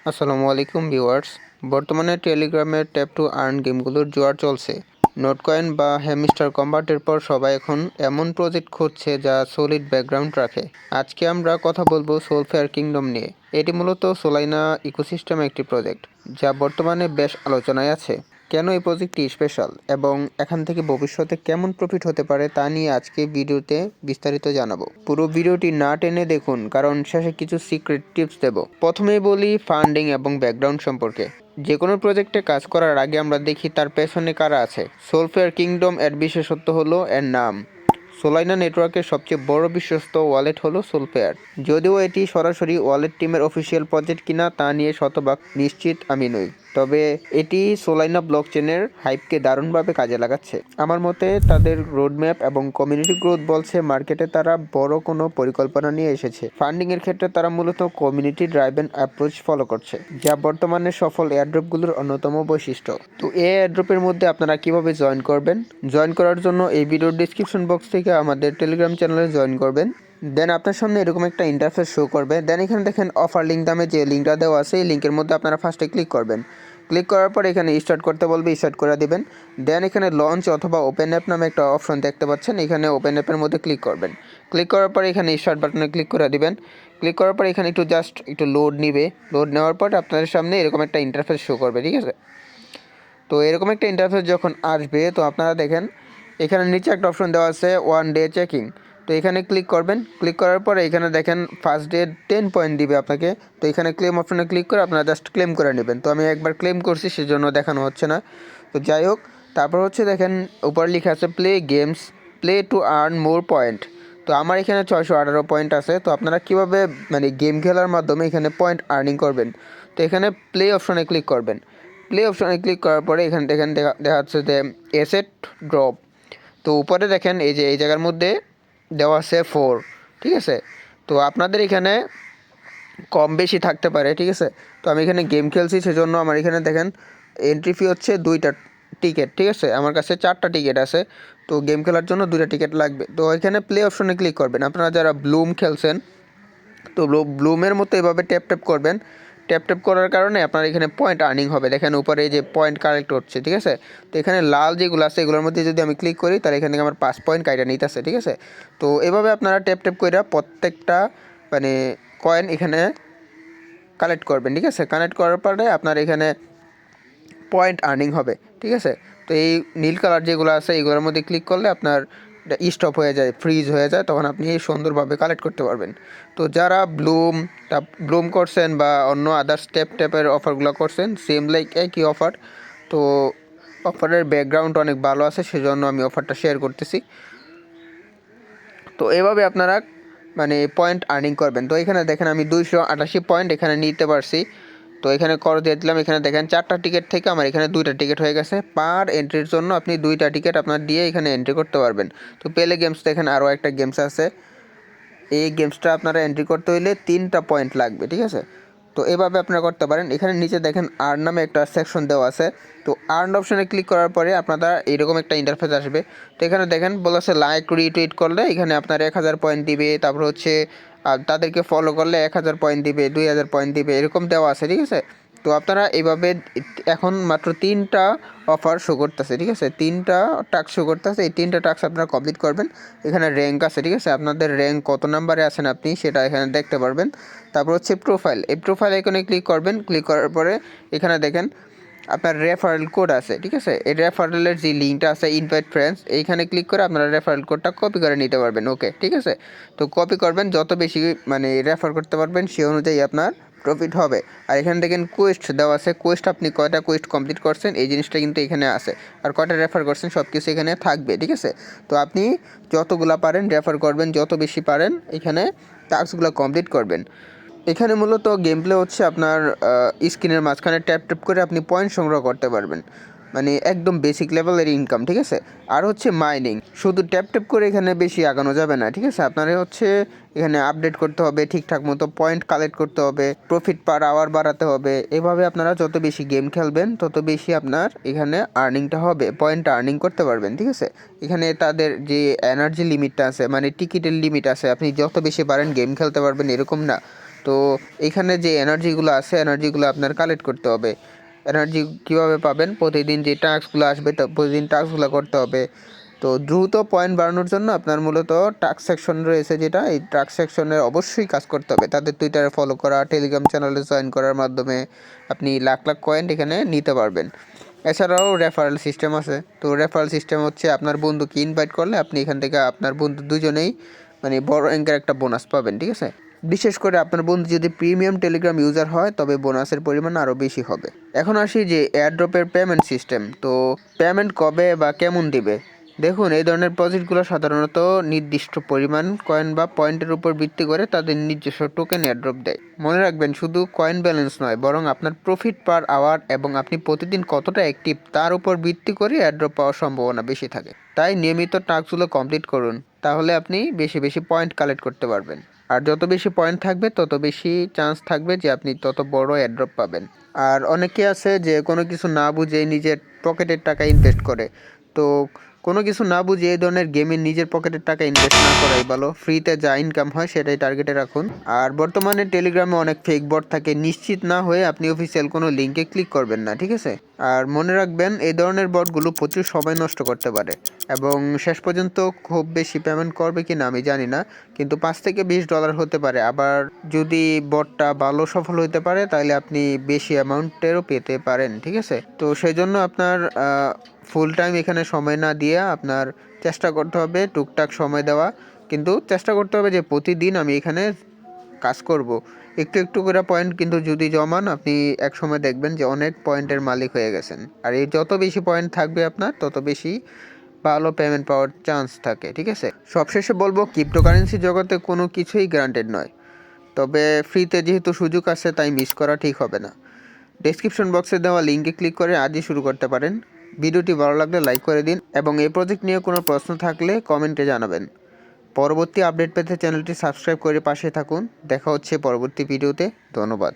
আসসালামু আলাইকুম ভিউয়ার্স। বর্তমানে টেলিগ্রামের ট্যাপ টু আর্ন গেমগুলোর জোয়ার চলছে। নোটকয়েন বা হ্যামস্টার কম্বাটের পর সবাই এখন এমন প্রজেক্ট খুঁজছে যা সলিড ব্যাকগ্রাউন্ড রাখে। আজকে আমরা কথা বলবো সোলফেয়ার কিংডম নিয়ে। এটি মূলত সোলাইনা ইকোসিস্টেম একটি প্রজেক্ট যা বর্তমানে বেশ আলোচনায় আছে। কেন এই প্রজেক্টটি স্পেশাল এবং এখান থেকে ভবিষ্যতে কেমন প্রফিট হতে পারে তা নিয়ে আজকে ভিডিওতে বিস্তারিত জানাবো। পুরো ভিডিওটি না টেনে দেখুন, কারণ শেষে কিছু সিক্রেট টিপস দেব। প্রথমেই বলি ফান্ডিং এবং ব্যাকগ্রাউন্ড সম্পর্কে। যে কোনো প্রজেক্টে কাজ করার আগে আমরা দেখি তার পেছনে কারা আছে। সোলফেয়ার কিংডম এর বিশেষত্ব হলো এর নাম। সোলাইনা নেটওয়ার্কের সবচেয়ে বড় বিশ্বস্ত ওয়ালেট হলো সোলফেয়ার। যদিও এটি সরাসরি ওয়ালেট টিমের অফিসিয়াল প্রজেক্ট কিনা তা নিয়ে শতভাগ নিশ্চিত আমি নই, তবে এটি সোলাইনা ব্লকচেনের হাইপকে দারুণভাবে কাজে লাগাচ্ছে। আমার মতে তাদের রোডম্যাপ এবং কমিউনিটি গ্রোথ বলছে মার্কেটে তারা বড় কোনো পরিকল্পনা নিয়ে এসেছে। ফান্ডিংয়ের ক্ষেত্রে তারা মূলত কমিউনিটি ড্রাইভেন অ্যাপ্রোচ ফলো করছে, যা বর্তমানে সফল এয়ারড্রপগুলোর অন্যতম বৈশিষ্ট্য। তো এই এয়ারড্রপের মধ্যে আপনারা কিভাবে জয়েন করবেন? জয়েন করার জন্য এই ভিডিওর ডিসক্রিপশন বক্স থেকে আমাদের টেলিগ্রাম চ্যানেলে জয়েন করবেন। দেন আপনার সামনে এরকম একটা ইন্টারফেস শো করবে। দেন এখানে দেখেন অফার লিঙ্ক নামে যে লিঙ্কটা দেওয়া আছে, এই লিঙ্কের মধ্যে আপনারা ফার্স্টে ক্লিক করবেন। ক্লিক করার পর এখানে স্টার্ট করতে বলবে, স্টার্ট করে দিবেন। দেন এখানে লঞ্চ অথবা ওপেন অ্যাপ নামে একটা অপশন দেখতে পাচ্ছেন, এখানে ওপেন অ্যাপের মধ্যে ক্লিক করবেন। ক্লিক করার পর এখানে স্টার্ট বাটনে ক্লিক করে দিবেন। ক্লিক করার পর এখানে একটু লোড নিবে। লোড নেওয়ার পর আপনাদের সামনে এরকম একটা ইন্টারফেস শো করবে, ঠিক আছে? তো এরকম একটা ইন্টারফেস যখন আসবে, তো আপনারা দেখেন এখানে নিচে একটা অপশন দেওয়া আছে ওয়ান ডে চেকিং। তো এখানে ক্লিক করবেন। ক্লিক করার পরে এখানে দেখেন ফার্স্ট ডে 10 পয়েন্ট দিবে আপনাকে। তো এখানে ক্লেম অপশনে ক্লিক করে আপনারা জাস্ট ক্লেম করে নেবেন। তো আমি একবার ক্লেম করছি, সেজন্য দেখানো হচ্ছে না। তো যাই হোক, তারপর হচ্ছে দেখেন উপর লেখা আছে play games, play to earn more point. তো আমার এখানে 618 পয়েন্ট আছে। তো আপনারা কীভাবে গেম খেলার মাধ্যমে এখানে পয়েন্ট আর্নিং করবেন? তো এখানে প্লে অপশনে ক্লিক করবেন। প্লে অপশনে ক্লিক করার পরে এখানে দেখেন দেখা যাচ্ছে যে এসেট ড্রপ। তো উপরে দেখেন এই জায়গার মধ্যে দেওয়া আছে 4, ঠিক আছে? তো আপনাদের এখানে কম বেশি থাকতে পারে, ঠিক আছে? তো আমি এখানে গেম খেলছি, সেজন্য আমার এখানে দেখেন এন্ট্রি ফি হচ্ছে 2টা টিকিট, ঠিক আছে? আমার কাছে 4টা টিকিট আছে। তো গেম খেলার জন্য 2টা টিকিট লাগবে। তো এখানে প্লে অপশনে ক্লিক করবেন। আপনারা যারা ব্লুম খেলছেন, তো ব্লুমের মতো এভাবে ট্যাপ ট্যাপ করবেন। ট্যাপ ট্যাপ করার কারণে আপনার এখানে পয়েন্ট আর্নিং হবে। দেখেন উপরে এই যে পয়েন্ট কালেক্ট হচ্ছে, ঠিক আছে? তো এখানে লাল যেগুলো আছে এগুলোর মধ্যে যদি আমি ক্লিক করি, তাহলে এখান থেকে আমার 5 পয়েন্ট কাইটা নিতেছে, ঠিক আছে? তো এভাবে আপনারা ট্যাপ ট্যাপ করে প্রত্যেকটা মানে কয়েন এখানে কালেক্ট করবেন, ঠিক আছে? কানেক্ট করার পরে আপনার এখানে পয়েন্ট আর্নিং হবে, ঠিক আছে? তো এই নীল কালার যেগুলো আছে এগুলোর মধ্যে ক্লিক করলে আপনার স্টপ হয়ে যায়, ফ্রিজ হয়ে যায়, তখন আপনি সুন্দরভাবে কালেক্ট করতে পারবেন। তো যারা ব্লুম করছেন বা অন্য আদার ট্যাপের অফারগুলো করছেন, সেম লাইক একই অফার। তো অফারের ব্যাকগ্রাউন্ড অনেক ভালো আছে, সেজন্য আমি অফারটা শেয়ার করতেছি। তো এভাবে আপনারা পয়েন্ট আর্নিং করবেন। তো এখানে দেখেন আমি 288 পয়েন্ট এখানে নিতে পারছি। তো এখানে কর দিয়ে দিলাম। এখানে দেখেন 4টা টিকিট থেকে আমার এখানে 2টা টিকিট হয়ে গেছে। পার এন্ট্রির জন্য আপনি 2টা টিকিট আপনার দিয়ে এখানে এন্ট্রি করতে পারবেন। তো পেলে গেমস দেখেন আরও একটা গেমস আছে। এই গেমসটা আপনারা এন্ট্রি করতে হইলে 3টা পয়েন্ট লাগবে, ঠিক আছে? তো এভাবে আপনারা করতে পারেন। এখানে নিচে দেখেন আর্ন নামে একটা সেকশন দেওয়া আছে। তো আর্ন অপশনে ক্লিক করার পরে আপনারা এরকম একটা ইন্টারফেস আসবে। তো এখানে দেখেন বলেছে লাইক রিটুইট করলে এখানে আপনার 1000 পয়েন্ট দিবে। তারপর হচ্ছে তাদেরকে ফলো করলে 1000 পয়েন্ট দিবে, 2000 পয়েন্ট দিবে, এরকম দেওয়া আছে, ঠিক আছে? তো আপনারা এইভাবে এখন মাত্র 3টা অফার শো করতেছে, ঠিক আছে? 3টা টাস্ক শো করতেছে। এই 3টা টাস্ক আপনারা কমপ্লিট করবেন। এখানে র্যাঙ্ক আছে, ঠিক আছে? আপনাদের র্যাঙ্ক কত নাম্বারে আছেন আপনি সেটা এখানে দেখতে পারবেন। তারপর হচ্ছে প্রোফাইল, এই প্রোফাইল আইকনে ক্লিক করবেন। ক্লিক করার পরে এখানে দেখেন আপনার রেফারেল কোড আছে, ঠিক আছে? এই রেফারেলের যে লিঙ্কটা আছে ইনভাইট ফ্রেন্ডস, এইখানে ক্লিক করে আপনারা রেফারেল কোডটা কপি করে নিতে পারবেন। ওকে, ঠিক আছে? তো কপি করবেন, যত বেশি রেফার করতে পারবেন সে অনুযায়ী আপনার প্রফিট হবে। আর এখানে দেখেন কোয়েস্ট দেওয়া আছে। কোয়েস্ট আপনি কয়টা কোয়েস্ট কমপ্লিট করছেন এই জিনিসটা কিন্তু এখানে আছে। আর কয়টা রেফার করছেন সব কিছু এখানে থাকবে, ঠিক আছে? তো আপনি যতগুলা পারেন রেফার করবেন, যত বেশি পারেন এখানে টাস্কগুলো কমপ্লিট করবেন। এখানে মূলত গেম প্লে হচ্ছে আপনার স্ক্রিনের মাঝখানে ট্যাপ ট্যাপ করে আপনি পয়েন্ট সংগ্রহ করতে পারবেন, একদম বেসিক লেভেলের ইনকাম, ঠিক আছে? আর হচ্ছে মাইনিং, শুধু ট্যাপ ট্যাপ করে এখানে বেশি আগানো যাবে না, ঠিক আছে? আপনারা হচ্ছে এখানে আপডেট করতে হবে, ঠিকঠাক মতো পয়েন্ট কালেক্ট করতে হবে, প্রফিট পার আওয়ার বাড়াতে হবে। এভাবে আপনারা যত বেশি গেম খেলবেন তত বেশি আপনার এখানে আর্নিংটা হবে, পয়েন্ট আর্নিং করতে পারবেন, ঠিক আছে? এখানে তাদের যে এনার্জি লিমিটটা আছে, টিকিটের লিমিট আছে, আপনি যত বেশি পারেন গেম খেলতে পারবেন এরকম না। তো এখানে যে এনার্জিগুলো আছে এনার্জিগুলো আপনার কালেক্ট করতে হবে। এনার্জি কীভাবে পাবেন? প্রতিদিন যে টাস্কগুলো আসবে প্রতিদিন টাস্কগুলো করতে হবে। তো দ্রুত পয়েন্ট বাড়ানোর জন্য আপনার মূলত টাস্ক সেকশন রয়েছে, যেটা এই টাস্ক সেকশনের অবশ্যই কাজ করতে হবে। তাদের টুইটারে ফলো করা, টেলিগ্রাম চ্যানেলে জয়েন করার মাধ্যমে আপনি লাখ লাখ কয়েন এখানে নিতে পারবেন। এছাড়াও রেফারেল সিস্টেম আছে। তো রেফারেল সিস্টেম হচ্ছে আপনার বন্ধুকে ইনভাইট করলে আপনি এখান থেকে আপনার বন্ধু দুজনেই মানে বড় অঙ্কের একটা বোনাস পাবেন, ঠিক আছে? বিশেষ করে আপনার বন্ধু যদি প্রিমিয়াম টেলিগ্রাম ইউজার হয় তবে বোনাসের পরিমাণ আরও বেশি হবে। এখন আসি যে এয়ারড্রপের পেমেন্ট সিস্টেম। তো পেমেন্ট কবে বা কেমন দিবে? দেখুন, এই ধরনের প্রজেক্টগুলো সাধারণত নির্দিষ্ট পরিমাণ কয়েন বা পয়েন্টের উপর ভিত্তি করে তাদের নিজস্ব টোকেন এয়ারড্রপ দেয়। মনে রাখবেন, শুধু কয়েন ব্যালেন্স নয়, বরং আপনার প্রফিট পার আওয়ার এবং আপনি প্রতিদিন কতটা অ্যাক্টিভ তার উপর ভিত্তি করে এয়ারড্রপ পাওয়ার সম্ভাবনা বেশি থাকে। তাই নিয়মিত টাস্কগুলো কমপ্লিট করুন, তাহলে আপনি বেশি বেশি পয়েন্ট কালেক্ট করতে পারবেন। আর যত বেশি পয়েন্ট থাকবে তত বেশি চান্স থাকবে যে আপনি তত বড় এয়ারড্রপ পাবেন। আর অনেকে আছে যে কোনো কিছু না বুঝে নিজের পকেটের টাকা ইনভেস্ট করে। তো কোনো কিছু না বুঝে এই ধরনের গেমে নিজের পকেটের টাকা ইনভেস্ট না করাই ভালো। ফ্রিতে যা ইনকাম হয় সেটাই টার্গেটে রাখুন। আর বর্তমানে টেলিগ্রামে অনেক ফেক বট থাকে, নিশ্চিত না হয়ে আপনি অফিসিয়াল কোনো লিঙ্কে ক্লিক করবেন না, ঠিক আছে? আর মনে রাখবেন, এই ধরনের বটগুলো প্রচুর সময় নষ্ট করতে পারে এবং শেষ পর্যন্ত খুব বেশি পেমেন্ট করবে কি না আমি জানি না, কিন্তু $5 থেকে $20 হতে পারে। আবার যদি বটটা ভালো সফল হতে পারে তাহলে আপনি বেশি অ্যামাউন্টেরও পেতে পারেন, ঠিক আছে? তো সেই জন্য আপনার ফুল টাইম এখানে সময় না দিয়ে আপনার চেষ্টা করতে হবে টুকটাক সময় দেওয়া, কিন্তু চেষ্টা করতে হবে যে প্রতিদিন আমি এখানে কাজ করব। একটু একটু করে পয়েন্ট কিন্তু যদি জমান, আপনি এক সময় দেখবেন যে অনেক পয়েন্টের মালিক হয়ে গেছেন। আর এই যত বেশি পয়েন্ট থাকবে আপনার তত বেশি ভালো পেমেন্ট পাওয়ার চান্স থাকে, ঠিক আছে? সবশেষে বলবো, ক্রিপ্টোকারেন্সি জগতে কোনো কিছুই গ্রান্টেড নয়, তবে ফ্রিতে যেহেতু সুযোগ আছে তাই মিস করা ঠিক হবে না। ডেসক্রিপশন বক্সে দেওয়া লিঙ্কে ক্লিক করে আজই শুরু করতে পারেন। ভিডিওটি ভালো লাগলে লাইক করে দিন এবং এই প্রজেক্ট নিয়ে কোনো প্রশ্ন থাকলে কমেন্টে জানাবেন। পরবর্তী আপডেট পেতে চ্যানেলটি সাবস্ক্রাইব করে পাশে থাকুন। দেখা হচ্ছে পরবর্তী ভিডিওতে। ধন্যবাদ।